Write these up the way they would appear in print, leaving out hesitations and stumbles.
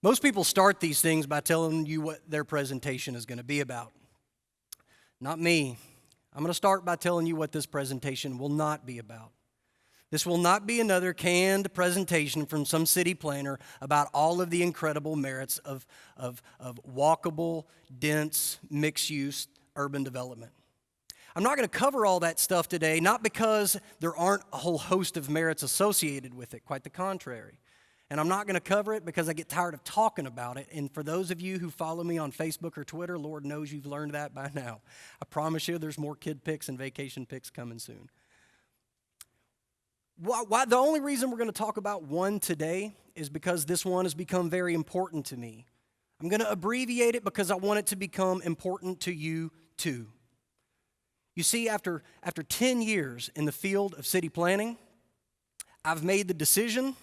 Most people start these things by telling you what their presentation is going to be about. Not me. I'm going to start by telling you what this presentation will not be about. This will not be another canned presentation from some city planner about all of the incredible merits of walkable, dense, mixed-use urban development. I'm not going to cover all that stuff today, not because there aren't a whole host of merits associated with it, quite the contrary. And I'm not going to cover it because I get tired of talking about it. And for those of you who follow me on Facebook or Twitter, Lord knows you've learned that by now. I promise you there's more kid pics and vacation pics coming soon. Why the only reason we're going to talk about one today is because this one has become very important to me. I'm going to abbreviate it because I want it to become important to you too. You see, after 10 years in the field of city planning, I've made the decision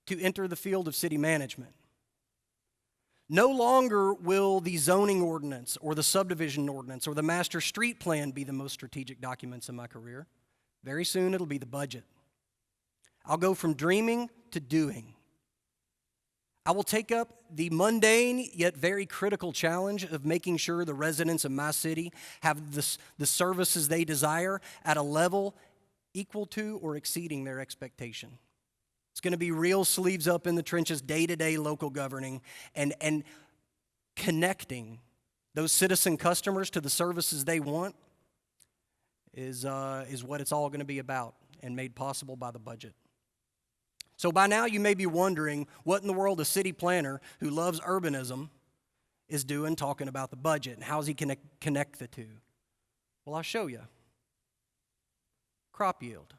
to enter the field of city management. No longer will the zoning ordinance or the subdivision ordinance or the master street plan be the most strategic documents in my career. Very soon it'll be the budget. I'll go from dreaming to doing. I will take up the mundane yet very critical challenge of making sure the residents of my city have the services they desire at a level equal to or exceeding their expectation. It's going to be real sleeves up in the trenches, day-to-day local governing, and connecting those citizen customers to the services they want is what it's all going to be about, and made possible by the budget. So by now you may be wondering what in the world a city planner who loves urbanism is doing talking about the budget, and how's he connect the two? Well, I'll show you. Crop yield.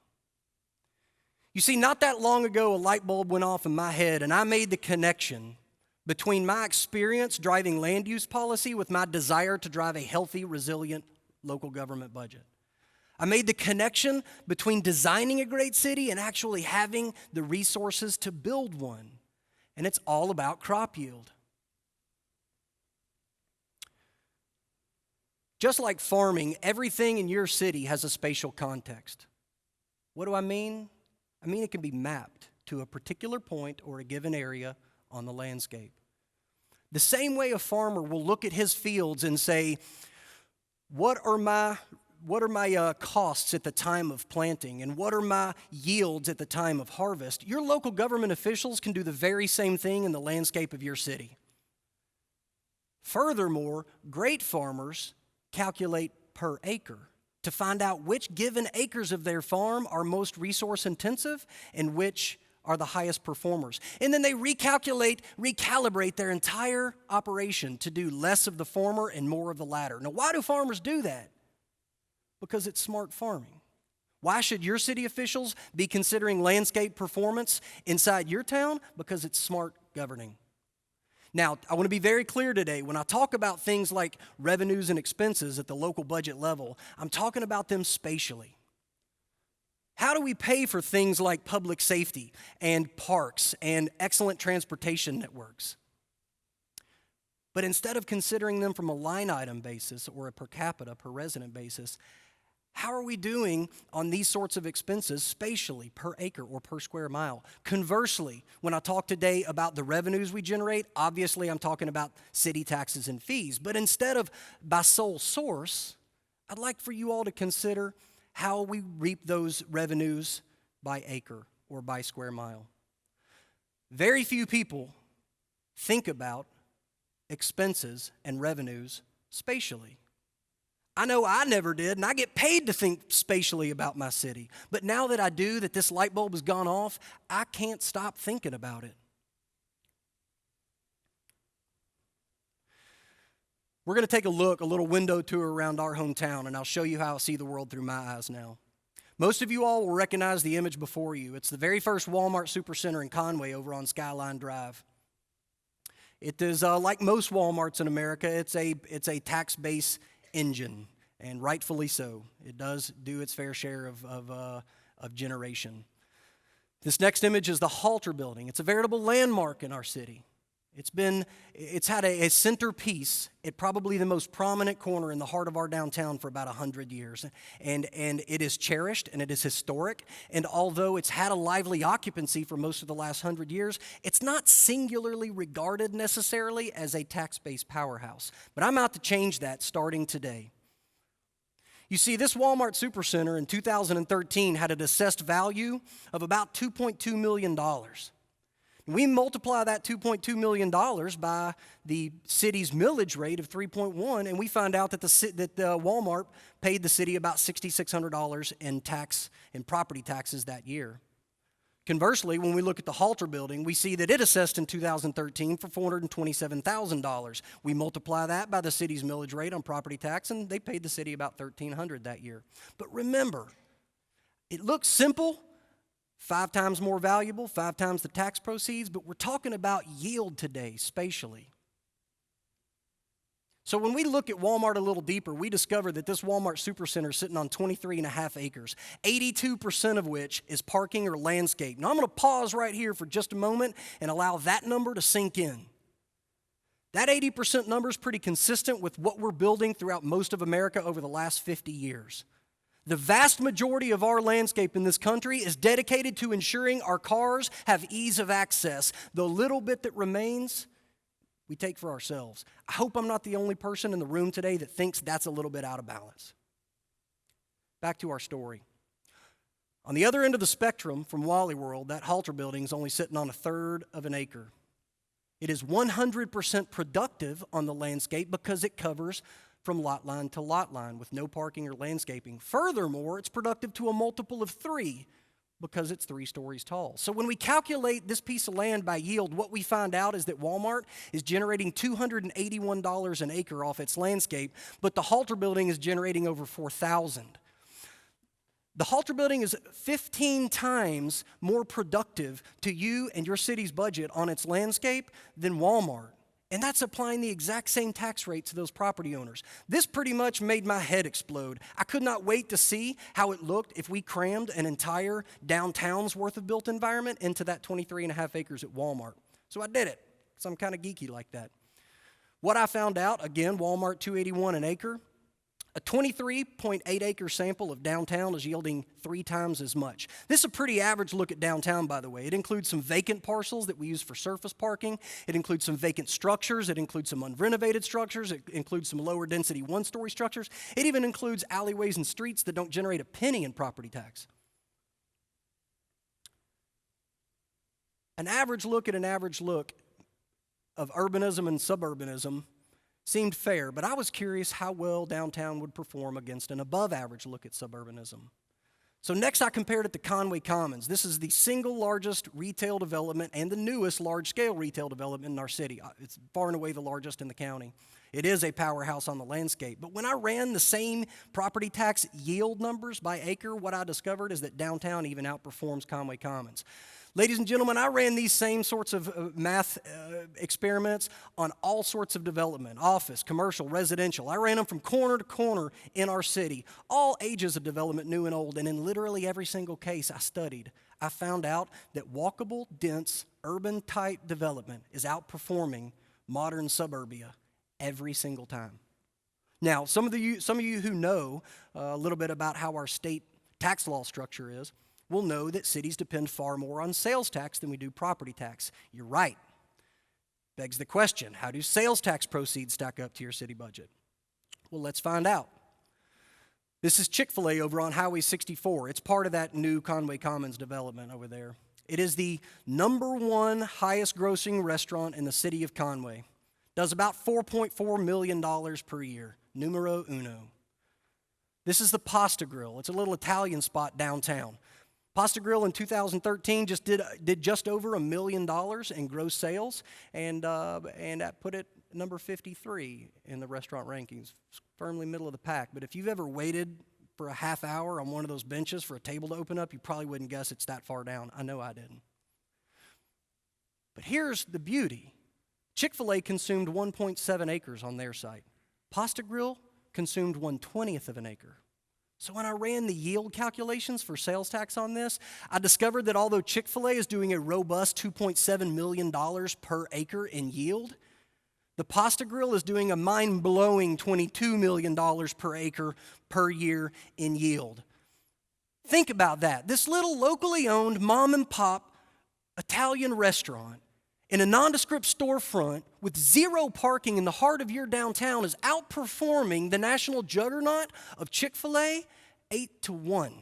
You see, not that long ago, a light bulb went off in my head, and I made the connection between my experience driving land use policy with my desire to drive a healthy, resilient local government budget. I made the connection between designing a great city and actually having the resources to build one. And it's all about crop yield. Just like farming, everything in your city has a spatial context. What do I mean? I mean it can be mapped to a particular point or a given area on the landscape. The same way a farmer will look at his fields and say, what are my costs at the time of planting, and what are my yields at the time of harvest? Your local government officials can do the very same thing in the landscape of your city. Furthermore, great farmers calculate per acre to find out which given acres of their farm are most resource intensive and which are the highest performers. And then they recalibrate their entire operation to do less of the former and more of the latter. Now, why do farmers do that? Because it's smart farming. Why should your city officials be considering landscape performance inside your town? Because it's smart governing. Now, I want to be very clear today. When I talk about things like revenues and expenses at the local budget level, I'm talking about them spatially. How do we pay for things like public safety and parks and excellent transportation networks? But instead of considering them from a line item basis or a per capita, per resident basis, how are we doing on these sorts of expenses spatially, per acre or per square mile? Conversely, when I talk today about the revenues we generate, obviously I'm talking about city taxes and fees. But instead of by sole source, I'd like for you all to consider how we reap those revenues by acre or by square mile. Very few people think about expenses and revenues spatially. I know I never did, and I get paid to think spatially about my city. But now that I do, that this light bulb has gone off, I can't stop thinking about it. We're going to take a little window tour around our hometown, and I'll show you how I see the world through my eyes now. Most of you all will recognize the image before you. It's the very first Walmart Supercenter in Conway over on Skyline Drive. It is like most Walmarts in America, it's a tax base engine, and rightfully so. It does do its fair share of generation. This next image is the Halter Building. It's a veritable landmark in our city. It's had a centerpiece at probably the most prominent corner in the heart of our downtown for about 100 years. And it is cherished and it is historic. And although it's had a lively occupancy for most of the last 100 years, it's not singularly regarded necessarily as a tax-based powerhouse. But I'm out to change that starting today. You see, this Walmart Supercenter in 2013 had an assessed value of about $2.2 million. We multiply that $2.2 million by the city's millage rate of 3.1, and we find out that Walmart paid the city about $6,600 in property taxes that year. Conversely, when we look at the Halter Building, we see that it assessed in 2013 for $427,000. We multiply that by the city's millage rate on property tax, and they paid the city about $1,300 that year. But remember, it looks simple. 5 times more valuable, 5 times the tax proceeds, but we're talking about yield today, spatially. So when we look at Walmart a little deeper, we discover that this Walmart Supercenter is sitting on 23.5 acres, 82% of which is parking or landscape. Now I'm going to pause right here for just a moment and allow that number to sink in. That 80% number is pretty consistent with what we're building throughout most of America over the last 50 years. The vast majority of our landscape in this country is dedicated to ensuring our cars have ease of access. The little bit that remains, we take for ourselves. I hope I'm not the only person in the room today that thinks that's a little bit out of balance. Back to our story. On the other end of the spectrum from Wally World, that Halter Building is only sitting on 1/3 of an acre. It is 100% productive on the landscape because it covers from lot line to lot line with no parking or landscaping. Furthermore, it's productive to a multiple of 3 because it's 3 stories tall. So when we calculate this piece of land by yield, what we find out is that Walmart is generating $281 an acre off its landscape, but the Halter Building is generating over $4,000. The Halter Building is 15 times more productive to you and your city's budget on its landscape than Walmart. And that's applying the exact same tax rate to those property owners. This pretty much made my head explode. I could not wait to see how it looked if we crammed an entire downtown's worth of built environment into that 23.5 acres at Walmart. So I did it, because I'm kind of geeky like that. What I found out, again, Walmart $281 an acre. A 23.8 acre sample of downtown is yielding 3 times as much. This is a pretty average look at downtown, by the way. It includes some vacant parcels that we use for surface parking. It includes some vacant structures. It includes some unrenovated structures. It includes some lower density 1-story structures. It even includes alleyways and streets that don't generate a penny in property tax. An average look at an average look of urbanism and suburbanism seemed fair, but I was curious how well downtown would perform against an above-average look at suburbanism. So next I compared it to Conway Commons. This is the single largest retail development and the newest large-scale retail development in our city. It's far and away the largest in the county. It is a powerhouse on the landscape. But when I ran the same property tax yield numbers by acre, what I discovered is that downtown even outperforms Conway Commons. Ladies and gentlemen, I ran these same sorts of math experiments on all sorts of development, office, commercial, residential. I ran them from corner to corner in our city, all ages of development, new and old, and in literally every single case I studied, I found out that walkable, dense, urban-type development is outperforming modern suburbia every single time. Now, some of you who know a little bit about how our state tax law structure is, will know that cities depend far more on sales tax than we do property tax. You're right. Begs the question, how do sales tax proceeds stack up to your city budget? Well, let's find out. This is Chick-fil-A over on Highway 64. It's part of that new Conway Commons development over there. It is the #1 highest grossing restaurant in the city of Conway. Does about $4.4 million per year. Numero uno. This is the Pasta Grill. It's a little Italian spot downtown. Pasta Grill in 2013 just did just over $1 million in gross sales, and that put it number 53 in the restaurant rankings, firmly middle of the pack. But if you've ever waited for a half hour on one of those benches for a table to open up, you probably wouldn't guess it's that far down. I know I didn't. But here's the beauty. Chick-fil-A consumed 1.7 acres on their site. Pasta Grill consumed 1/20th of an acre. So when I ran the yield calculations for sales tax on this, I discovered that although Chick-fil-A is doing a robust $2.7 million per acre in yield, the Pasta Grill is doing a mind-blowing $22 million per acre per year in yield. Think about that. This little locally owned mom-and-pop Italian restaurant in a nondescript storefront with zero parking in the heart of your downtown is outperforming the national juggernaut of Chick-fil-A 8-1.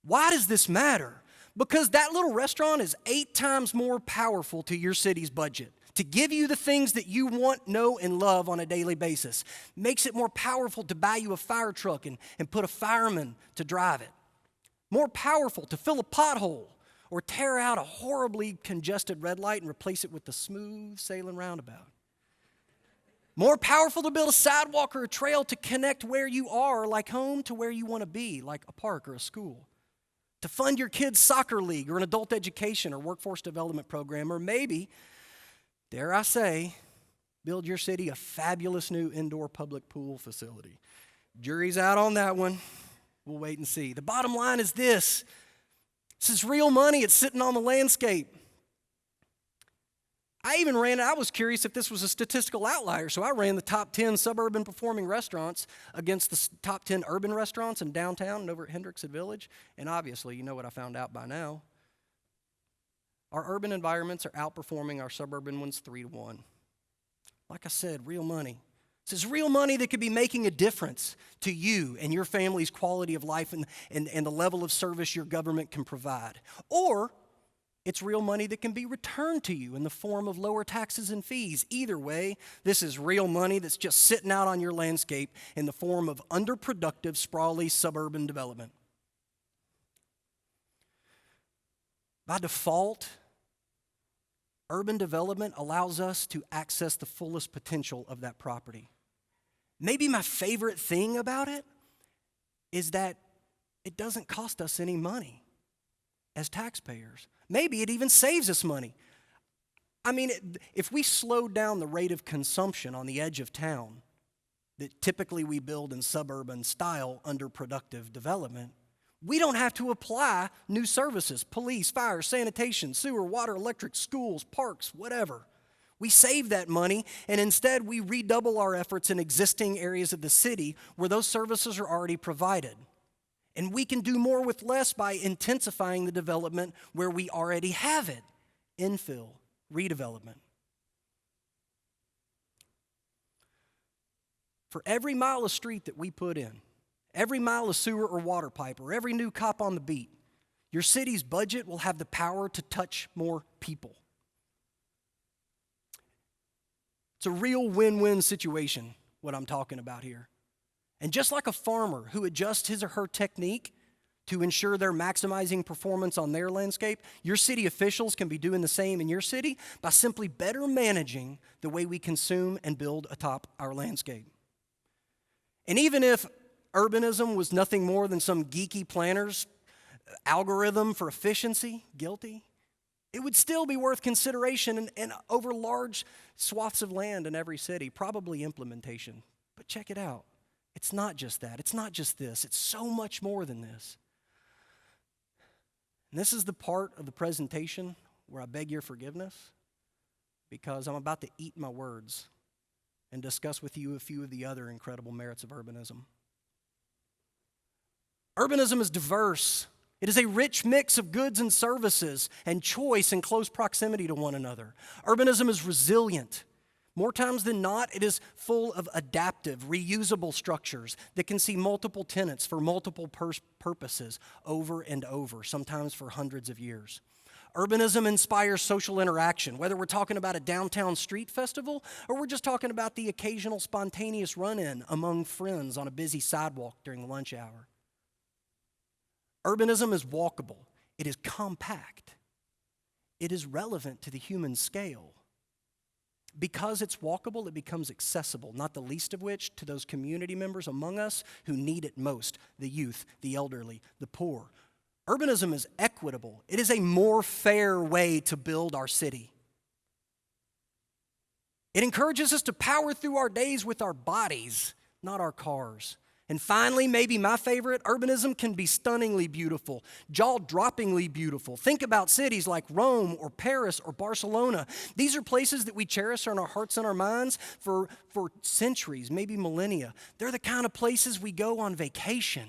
Why does this matter? Because that little restaurant is 8 times more powerful to your city's budget to give you the things that you want, know, and love on a daily basis. Makes it more powerful to buy you a fire truck and put a fireman to drive it. More powerful to fill a pothole or tear out a horribly congested red light and replace it with the smooth sailing roundabout. More powerful to build a sidewalk or a trail to connect where you are, like home, to where you want to be, like a park or a school. To fund your kids' soccer league or an adult education or workforce development program, or maybe, dare I say, build your city a fabulous new indoor public pool facility. Jury's out on that one. We'll wait and see. The bottom line is this. This is real money. It's sitting on the landscape. I was curious if this was a statistical outlier, so I ran the top 10 suburban performing restaurants against the top 10 urban restaurants in downtown and over at Hendrickson Village, and obviously, you know what I found out by now. Our urban environments are outperforming our suburban ones 3-1. Like I said, real money. This is real money that could be making a difference to you and your family's quality of life and the level of service your government can provide. Or it's real money that can be returned to you in the form of lower taxes and fees. Either way, this is real money that's just sitting out on your landscape in the form of underproductive, sprawly suburban development. By default, urban development allows us to access the fullest potential of that property. Maybe my favorite thing about it is that it doesn't cost us any money as taxpayers. Maybe it even saves us money. I mean, if we slowed down the rate of consumption on the edge of town that typically we build in suburban style underproductive development, we don't have to apply new services, police, fire, sanitation, sewer, water, electric, schools, parks, whatever. We save that money, and instead we redouble our efforts in existing areas of the city where those services are already provided. And we can do more with less by intensifying the development where we already have it. Infill, redevelopment. For every mile of street that we put in, every mile of sewer or water pipe, or every new cop on the beat, your city's budget will have the power to touch more people. It's a real win-win situation, what I'm talking about here. And just like a farmer who adjusts his or her technique to ensure they're maximizing performance on their landscape, your city officials can be doing the same in your city by simply better managing the way we consume and build atop our landscape. And even if urbanism was nothing more than some geeky planner's algorithm for efficiency, guilty, it would still be worth consideration and over large swaths of land in every city, probably implementation. But check it out. It's not just that. It's not just this. It's so much more than this. And this is the part of the presentation where I beg your forgiveness because I'm about to eat my words and discuss with you a few of the other incredible merits of urbanism. Urbanism is diverse. It is a rich mix of goods and services and choice in close proximity to one another. Urbanism is resilient. More times than not, it is full of adaptive, reusable structures that can see multiple tenants for multiple purposes over and over, sometimes for hundreds of years. Urbanism inspires social interaction, whether we're talking about a downtown street festival or we're just talking about the occasional spontaneous run-in among friends on a busy sidewalk during lunch hour. Urbanism is walkable. It is compact. It is relevant to the human scale. Because it's walkable, it becomes accessible, not the least of which to those community members among us who need it most, the youth, the elderly, the poor. Urbanism is equitable. It is a more fair way to build our city. It encourages us to power through our days with our bodies, not our cars. And finally, maybe my favorite, urbanism can be stunningly beautiful, jaw-droppingly beautiful. Think about cities like Rome or Paris or Barcelona. These are places that we cherish in our hearts and our minds for centuries, maybe millennia. They're the kind of places we go on vacation.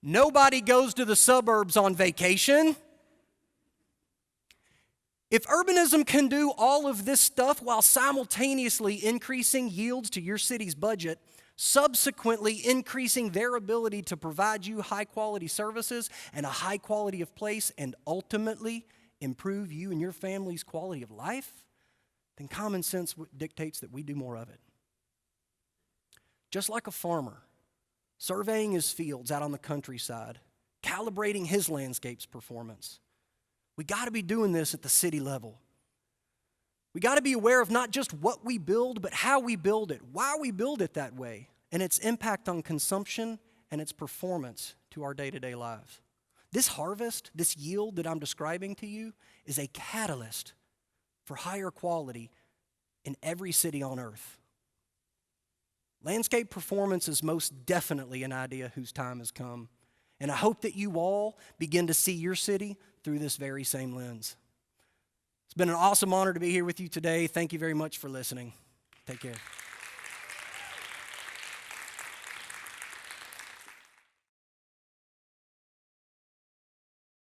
Nobody goes to the suburbs on vacation. If urbanism can do all of this stuff while simultaneously increasing yields to your city's budget, subsequently increasing their ability to provide you high-quality services and a high quality of place, and ultimately improve you and your family's quality of life, then common sense dictates that we do more of it. Just like a farmer, surveying his fields out on the countryside, calibrating his landscape's performance, we got to be doing this at the city level. We got to be aware of not just what we build, but how we build it, why we build it that way, and its impact on consumption and its performance to our day-to-day lives. This harvest, this yield that I'm describing to you, is a catalyst for higher quality in every city on earth. Landscape performance is most definitely an idea whose time has come, and I hope that you all begin to see your city through this very same lens. It's been an awesome honor to be here with you today. Thank you very much for listening. Take care.